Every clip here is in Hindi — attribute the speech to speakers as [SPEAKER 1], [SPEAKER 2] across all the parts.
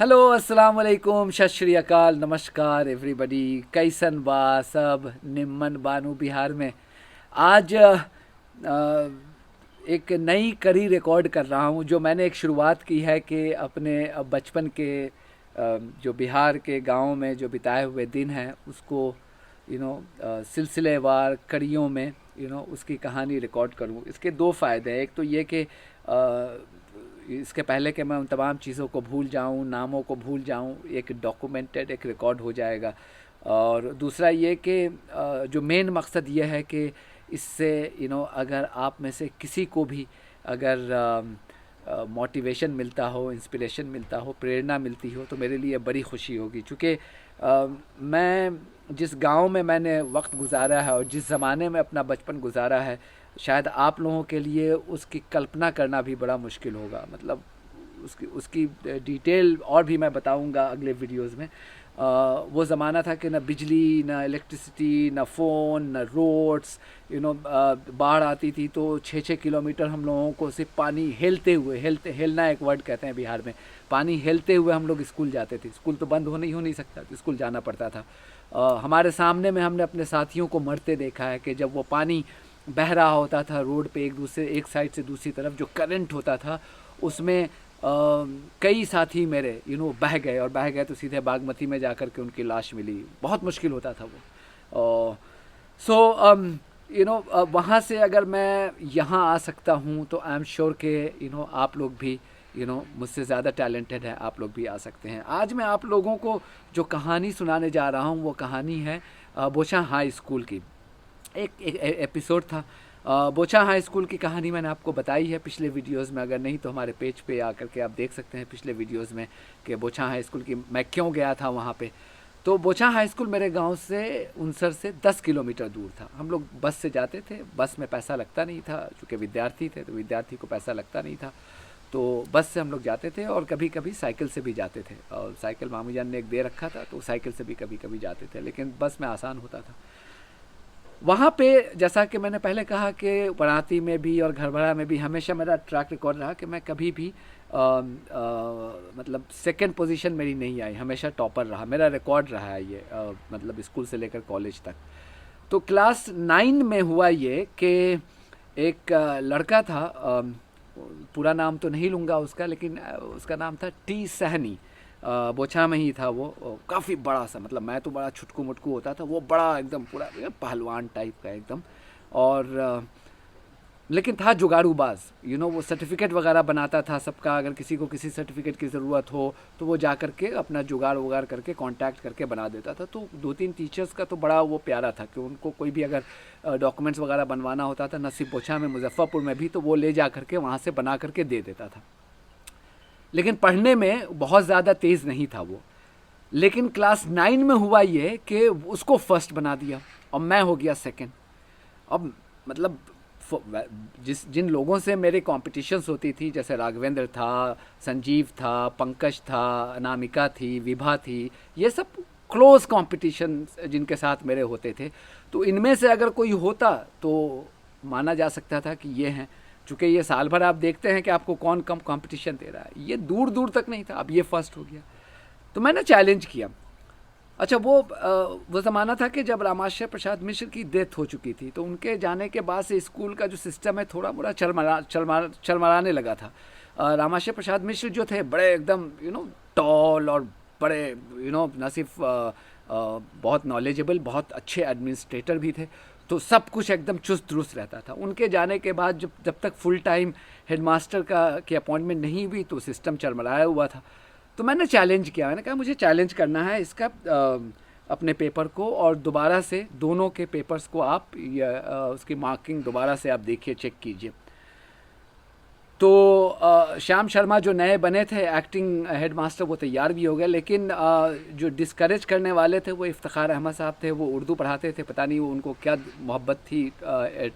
[SPEAKER 1] हेलो, अस्सलाम वालेकुम, सत श्री अकाल, नमस्कार एवरीबॉडी। कैसन बा सब? निम्मन बानू बिहार में। आज एक नई कड़ी रिकॉर्ड कर रहा हूँ, जो मैंने एक शुरुआत की है कि अपने बचपन के जो बिहार के गाँव में जो बिताए हुए दिन हैं उसको सिलसिलेवार कड़ियों में उसकी कहानी रिकॉर्ड करूँ। इसके दो फ़ायदे हैं। एक तो ये कि इसके पहले कि मैं उन तमाम चीज़ों को भूल जाऊं, नामों को भूल जाऊं, एक डॉक्यूमेंटेड एक रिकॉर्ड हो जाएगा। और दूसरा ये कि जो मेन मकसद ये है कि इससे अगर आप में से किसी को भी अगर मोटिवेशन मिलता हो, इंस्पिरेशन मिलता हो, प्रेरणा मिलती हो, तो मेरे लिए बड़ी खुशी होगी। चूँकि मैं जिस गांव में मैंने वक्त गुजारा है और जिस ज़माने में अपना बचपन गुजारा है, शायद आप लोगों के लिए उसकी कल्पना करना भी बड़ा मुश्किल होगा। मतलब उसकी उसकी डिटेल और भी मैं बताऊंगा अगले वीडियोस में। वो ज़माना था कि न बिजली, न इलेक्ट्रिसिटी, न फ़ोन, न रोड्स। बाढ़ आती थी तो 6-6 किलोमीटर हम लोगों को सिर्फ पानी हेलते हुए, हेलना एक वर्ड कहते हैं बिहार में, पानी हेलते हुए हम लोग स्कूल जाते थे। स्कूल तो बंद हो नहीं सकता, तो स्कूल जाना पड़ता था। हमारे सामने में हमने अपने साथियों को मरते देखा है कि जब वो पानी बह रहा होता था रोड पे, एक साइड से दूसरी तरफ जो करंट होता था उसमें कई साथी मेरे बह गए, और बह गए तो सीधे बागमती में जाकर के उनकी लाश मिली। बहुत मुश्किल होता था वो। सो वहाँ से अगर मैं यहाँ आ सकता हूँ तो आई एम श्योर के आप लोग भी मुझसे ज़्यादा टैलेंटेड है, आप लोग भी आ सकते हैं। आज मैं आप लोगों को जो कहानी सुनाने जा रहा हूँ वो कहानी है बोछा हाई स्कूल की। एक एपिसोड था बोछा हाई स्कूल की कहानी, मैंने आपको बताई है पिछले वीडियोस में। अगर नहीं तो हमारे पेज पे आकर के आप देख सकते हैं पिछले वीडियोस में कि बोछा हाई स्कूल की मैं क्यों गया था वहाँ पे। तो बोछा हाई स्कूल मेरे गांव से उनसर से 10 किलोमीटर दूर था। हम लोग बस से जाते थे, बस में पैसा लगता नहीं था, चूँकि विद्यार्थी थे तो विद्यार्थी को पैसा लगता नहीं था। तो बस से हम लोग जाते थे, और कभी कभी साइकिल से भी जाते थे। और साइकिल मामू जान ने एक दे रखा था, तो साइकिल से भी कभी कभी जाते थे, लेकिन बस में आसान होता था। वहाँ पे जैसा कि मैंने पहले कहा कि पढ़ाती में भी और घर भरा में भी हमेशा मेरा ट्रैक रिकॉर्ड रहा कि मैं कभी भी मतलब सेकंड पोजीशन मेरी नहीं आई, हमेशा टॉपर रहा। मेरा रिकॉर्ड रहा है ये, मतलब स्कूल से लेकर कॉलेज तक। तो क्लास 9 में हुआ ये कि एक लड़का था, पूरा नाम तो नहीं लूँगा उसका, लेकिन उसका नाम था टी सहनी। बोछा में ही था वो। काफ़ी बड़ा सा, मतलब मैं तो बड़ा छुटकू मुटकू होता था, वो बड़ा एकदम पूरा पहलवान टाइप का एकदम। और लेकिन था जुगाड़ूबाज। वो सर्टिफिकेट वगैरह बनाता था सबका। अगर किसी को किसी सर्टिफिकेट की ज़रूरत हो तो वो जा करके अपना जुगाड़ वगाड़ करके कांटेक्ट करके बना देता था। तो 2-3 टीचर्स का तो बड़ा वो प्यारा था कि उनको कोई भी अगर डॉक्यूमेंट्स वगैरह बनवाना होता था, नसीब बोछा में, मुजफ्फरपुर में भी, तो वो ले जा करके वहाँ से बना करके दे देता था। लेकिन पढ़ने में बहुत ज़्यादा तेज़ नहीं था वो। लेकिन क्लास 9 में हुआ ये कि उसको फर्स्ट बना दिया और मैं हो गया सेकंड। अब मतलब जिन लोगों से मेरे कॉम्पिटिशन्स होती थी, जैसे राघवेंद्र था, संजीव था, पंकज था, अनामिका थी, विभा थी, ये सब क्लोज कंपटीशन जिनके साथ मेरे होते थे, तो इनमें से अगर कोई होता तो माना जा सकता था कि ये हैं। चूँकि ये साल भर आप देखते हैं कि आपको कौन कम कंपटीशन दे रहा है, ये दूर दूर तक नहीं था। अब ये फर्स्ट हो गया तो मैंने चैलेंज किया। अच्छा, वो ज़माना था कि जब रामाशय प्रसाद मिश्र की डेथ हो चुकी थी, तो उनके जाने के बाद से स्कूल का जो सिस्टम है थोड़ा मोड़ा चरमराने लगा था। रामाशय प्रसाद मिश्र जो थे बड़े एकदम टॉल और बड़े न सिर्फ बहुत नॉलेजेबल, बहुत अच्छे एडमिनिस्ट्रेटर भी थे। तो सब कुछ एकदम चुस्त दुरुस्त रहता था। उनके जाने के बाद जब तक फुल टाइम हेडमास्टर की अपॉइंटमेंट नहीं हुई तो सिस्टम चरमराया हुआ था। तो मैंने चैलेंज किया, मैंने कहा मुझे चैलेंज करना है इसका, अपने पेपर को, और दोबारा से दोनों के पेपर्स को आप उसकी मार्किंग दोबारा से आप देखिए, चेक कीजिए। तो श्याम शर्मा जो नए बने थे एक्टिंग हेडमास्टर, वो तैयार भी हो गए। लेकिन जो डिस्करेज करने वाले थे वो इफ्तिखार अहमद साहब थे। वो उर्दू पढ़ाते थे, पता नहीं वो उनको क्या मोहब्बत थी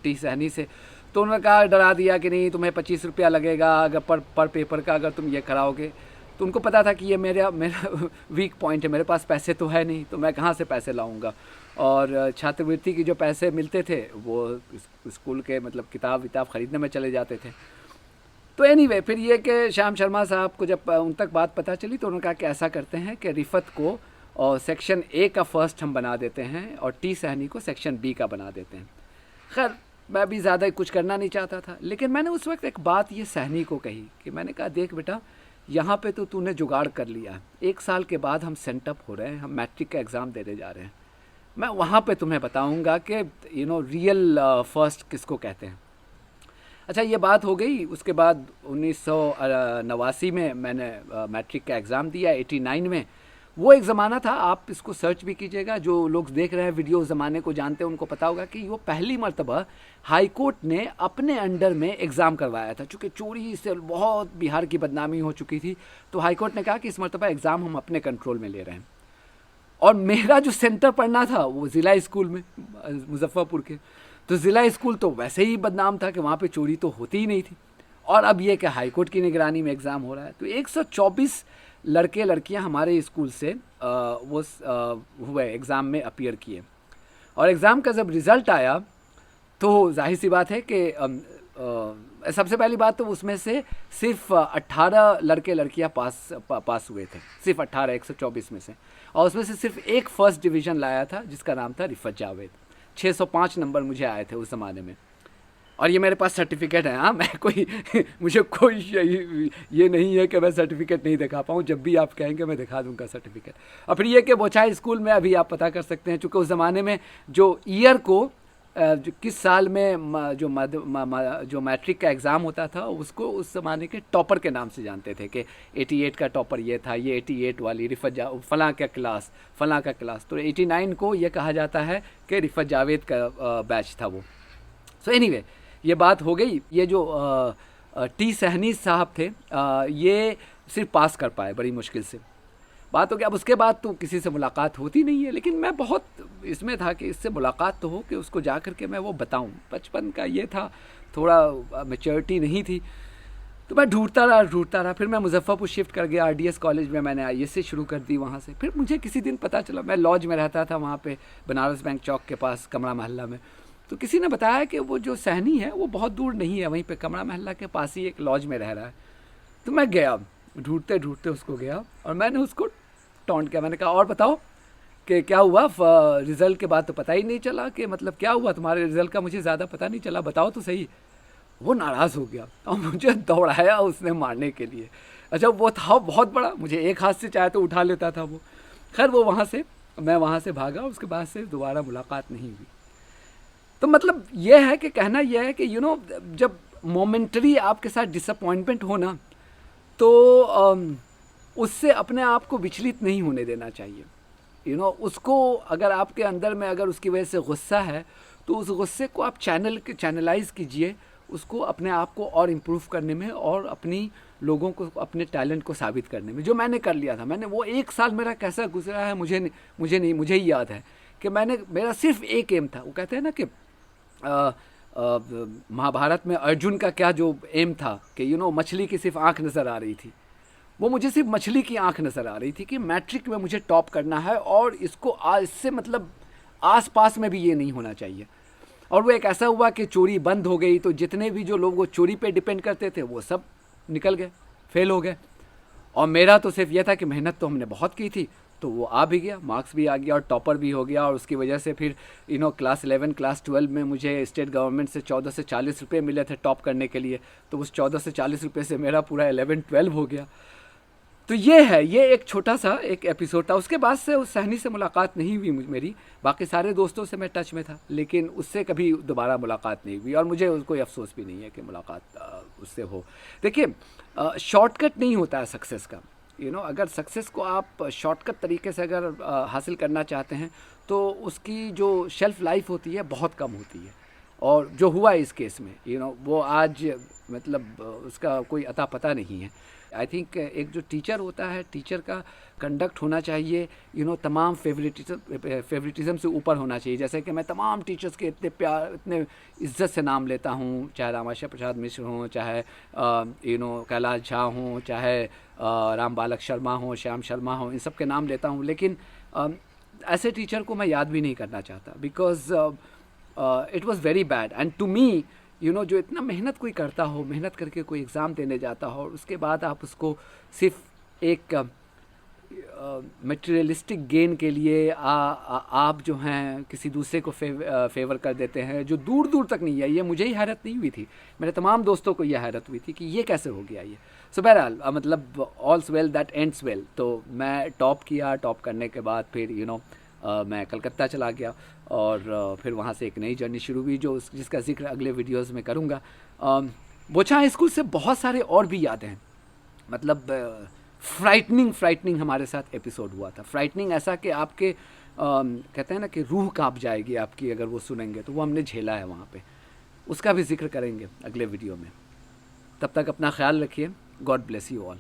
[SPEAKER 1] टी सहनी से। तो उन्होंने कहा, डरा दिया कि नहीं तुम्हें 25 रुपया लगेगा अगर पर पेपर का, अगर तुम ये कराओगे। तो उनको पता था कि ये मेरा वीक पॉइंट है, मेरे पास पैसे तो है नहीं, तो मैं कहाँ से पैसे लाऊंगा। और छात्रवृत्ति की जो पैसे मिलते थे वो स्कूल के मतलब किताब विताब ख़रीदने में चले जाते थे। तो एनीवे फिर ये कि श्याम शर्मा साहब को जब उन तक बात पता चली तो उन्होंने कहा कि ऐसा करते हैं कि रिफ़त को और सेक्शन ए का फर्स्ट हम बना देते हैं और टी सहनी को सेक्शन बी का बना देते हैं। खैर मैं भी ज़्यादा कुछ करना नहीं चाहता था, लेकिन मैंने उस वक्त एक बात ये सहनी को कही कि मैंने कहा देख बेटा, यहाँ पे तो तूने जुगाड़ कर लिया, 1 साल के बाद हम सेंटअप हो रहे हैं, हम मैट्रिक का एग्ज़ाम देने जा रहे हैं, मैं वहाँ पे तुम्हें बताऊँगा कि रियल फर्स्ट किसको कहते हैं। अच्छा ये बात हो गई। उसके बाद 1989 में मैंने मैट्रिक का एग्ज़ाम दिया, 89 में। वो एक ज़माना था, आप इसको सर्च भी कीजिएगा, जो लोग देख रहे हैं वीडियो ज़माने को जानते हैं उनको पता होगा कि वो पहली मर्तबा हाई कोर्ट ने अपने अंडर में एग्ज़ाम करवाया था। चूँकि चोरी से बहुत बिहार की बदनामी हो चुकी थी, तो हाई कोर्ट ने कहा कि इस मर्तबा एग्ज़ाम हम अपने कंट्रोल में ले रहे हैं। और मेरा जो सेंटर पढ़ना था वो ज़िला स्कूल में, मुजफ्फरपुर के। तो ज़िला स्कूल तो वैसे ही बदनाम था कि वहाँ पे चोरी तो होती ही नहीं थी, और अब ये कि हाई कोर्ट की निगरानी में एग्ज़ाम हो रहा है। तो 124 लड़के लड़कियाँ हमारे स्कूल से वो हुए एग्ज़ाम में अपीयर किए, और एग्ज़ाम का जब रिज़ल्ट आया तो जाहिर सी बात है कि सबसे पहली बात तो उसमें से सिर्फ 18 लड़के लड़कियाँ पास हुए थे, सिर्फ 18 124 में से, और उसमें से सिर्फ एक फर्स्ट डिवीज़न लाया था जिसका नाम था रिफ़त जावेद। 605 नंबर मुझे आए थे उस ज़माने में, और ये मेरे पास सर्टिफिकेट है। हाँ, मैं कोई मुझे कोई ये नहीं है कि मैं सर्टिफिकेट नहीं दिखा पाऊँ, जब भी आप कहेंगे मैं दिखा दूँगा सर्टिफिकेट। और फिर ये कि बोछाई स्कूल में अभी आप पता कर सकते हैं, चूँकि उस ज़माने में जो ईयर को जो किस साल में जो मैट्रिक का एग्ज़ाम होता था उसको उस ज़माने के टॉपर के नाम से जानते थे कि 88 का टॉपर ये था, ये 88 वाली रिफ़त फ़लाँ का क्लास। तो 89 को ये कहा जाता है कि रिफ़त जावेद का बैच था वो। सो एनीवे ये बात हो गई। ये जो टी सहनी साहब थे, ये सिर्फ पास कर पाए बड़ी मुश्किल से, बात हो गया। अब उसके बाद तो किसी से मुलाकात होती नहीं है, लेकिन मैं बहुत इसमें था कि इससे मुलाकात तो हो, कि उसको जा कर के मैं वो बताऊं। बचपन का ये था, थोड़ा मैच्योरिटी नहीं थी, तो मैं ढूंढता रहा। फिर मैं मुजफ्फरपुर शिफ्ट कर गया, RDS कॉलेज में मैंने ISC शुरू कर दी वहाँ से। फिर मुझे किसी दिन पता चला, मैं लॉज में रहता था वहाँ पे बनारस बैंक चौक के पास कमरा महल्ला में, तो किसी ने बताया कि वो जो सहनी है वो बहुत दूर नहीं है, वहीं पे कमरा महल्ला के पास ही एक लॉज में रह रहा है। तो मैं गया, ढूंढते उसको गया, और मैंने उसको टॉन्ट किया। मैंने कहा और बताओ कि क्या हुआ, रिज़ल्ट के बाद तो पता ही नहीं चला, कि मतलब क्या हुआ तुम्हारे रिज़ल्ट का, मुझे ज़्यादा पता नहीं चला, बताओ तो सही। वो नाराज़ हो गया और मुझे दौड़ाया उसने मारने के लिए। अच्छा वो था बहुत बड़ा, मुझे एक हाथ से चाहे तो उठा लेता था वो। खैर वो मैं वहाँ से भागा, उसके बाद से दोबारा मुलाकात नहीं हुई। तो मतलब ये है कि कहना यह है कि जब मोमेंटरी आपके साथ डिसअपॉइंटमेंट हो ना, तो उससे अपने आप को विचलित नहीं होने देना चाहिए। उसको अगर आपके अंदर में अगर उसकी वजह से गुस्सा है, तो उस गुस्से को आप चैनलाइज कीजिए, उसको अपने आप को और इम्प्रूव करने में, और अपनी लोगों को अपने टैलेंट को साबित करने में, जो मैंने कर लिया था। मैंने वो 1 साल मेरा कैसा गुजरा है मुझे ही याद है कि मेरा सिर्फ एक एम था। वो कहते हैं ना कि महाभारत में अर्जुन का क्या जो एम था कि मछली की सिर्फ आँख नज़र आ रही थी, वो मुझे सिर्फ मछली की आंख नज़र आ रही थी कि मैट्रिक में मुझे टॉप करना है, और इससे मतलब आसपास में भी ये नहीं होना चाहिए। और वो एक ऐसा हुआ कि चोरी बंद हो गई, तो जितने भी जो लोग वो चोरी पे डिपेंड करते थे वो सब निकल गए, फेल हो गए। और मेरा तो सिर्फ ये था कि मेहनत तो हमने बहुत की थी, तो वो आ भी गया, मार्क्स भी आ गया और टॉपर भी हो गया। और उसकी वजह से फिर क्लास 11 क्लास 12 में मुझे स्टेट गवर्नमेंट से 14 से 40 रुपये मिले थे टॉप करने के लिए, तो उस 14 से 40 रुपये से मेरा पूरा 11-12 हो गया। तो ये एक छोटा सा एक एपिसोड था। उसके बाद से उस सहनी से मुलाकात नहीं हुई मेरी, बाकी सारे दोस्तों से मैं टच में था, लेकिन उससे कभी दोबारा मुलाकात नहीं हुई, और मुझे कोई अफसोस भी नहीं है कि मुलाकात उससे हो। देखिए शॉर्टकट नहीं होता है सक्सेस का। अगर सक्सेस को आप शॉर्टकट तरीके से अगर हासिल करना चाहते हैं, तो उसकी जो शेल्फ़ लाइफ होती है बहुत कम होती है। और जो हुआ इस केस में वो आज मतलब उसका कोई अता पता नहीं है। आई थिंक एक जो टीचर होता है, टीचर का कंडक्ट होना चाहिए तमाम फेवरेटिज़म से ऊपर होना चाहिए। जैसे कि मैं तमाम टीचर्स के इतने प्यार, इतने इज़्ज़त से नाम लेता हूँ, चाहे रामाशय प्रसाद मिश्र हों, चाहे कैलाश झा हों, चाहे राम बालक शर्मा हों, श्याम शर्मा हों, इन सब के नाम लेता हूँ, लेकिन ऐसे टीचर को मैं याद भी नहीं करना चाहता, because it was very bad. And to me जो इतना मेहनत कोई करता हो, मेहनत करके कोई एग्ज़ाम देने जाता हो और उसके बाद आप उसको सिर्फ एक मटेरियलिस्टिक गेन के लिए आप जो हैं किसी दूसरे को फेवर कर देते हैं, जो दूर दूर तक नहीं है। ये मुझे ही हैरत नहीं हुई थी, मेरे तमाम दोस्तों को ये हैरत हुई थी कि ये कैसे हो गया ये। सो बहरहाल मतलब ऑल्स वेल दैट एंड्स वेल। तो मैं टॉप किया, टॉप करने के बाद फिर मैं कलकत्ता चला गया और फिर वहाँ से एक नई जर्नी शुरू हुई जिसका जिक्र अगले वीडियोज़ में करूँगा। बोचा स्कूल से बहुत सारे और भी यादें हैं, मतलब फ्राइटनिंग हमारे साथ एपिसोड हुआ था। फ्राइटनिंग ऐसा कि आपके कहते हैं ना कि रूह कांप जाएगी आपकी अगर वो सुनेंगे, तो वो हमने झेला है वहाँ पे। उसका भी जिक्र करेंगे अगले वीडियो में। तब तक अपना ख्याल रखिए। God bless you all.